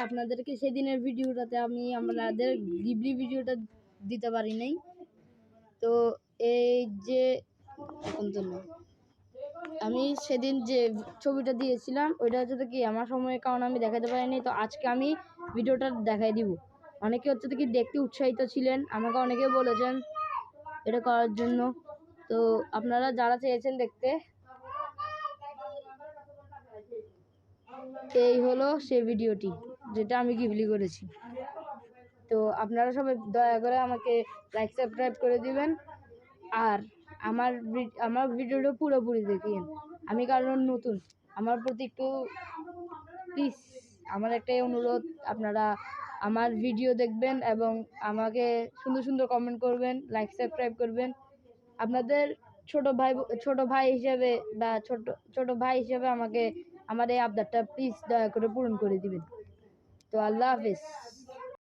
আপনাদেরকে সেদিনের ভিডিওটাতে আমি আমাদের গিবলি ভিডিওটা দিতে পারি নাই। তো এই যে আমি সেদিন যে ছবিটা দিয়েছিলাম ওইটা হচ্ছে কি আমার সময়ের কারণে আমি দেখাতে পারিনি। তো আজকে আমি ভিডিওটা দেখাই দিব। অনেকে হচ্ছে কি দেখতে উৎসাহিত ছিলেন, আমাকে অনেকে বলেছেন এটা করার জন্য। তো আপনারা যারা চেয়েছেন দেখতে, এই হলো সেই ভিডিওটি যেটা আমি গিবলি করেছি। তো আপনারা সবাই দয়া করে আমাকে লাইক সাবস্ক্রাইব করে দিবেন আর আমার ভিডিওটা পুরোপুরি দেখিয়েন। আমি কারণ নতুন, আমার প্রতি একটু প্লিজ আমার একটাই অনুরোধ, আপনারা আমার ভিডিও দেখবেন এবং আমাকে সুন্দর সুন্দর কমেন্ট করবেন, লাইক সাবস্ক্রাইব করবেন। আপনাদের ছোট ভাই হিসেবে বা ছোট ভাই হিসেবে আমাকে আমার এই আবদারটা প্লিজ দয়া করে পূরণ করে দিবেন। তো আল্লাহ হাফেজ।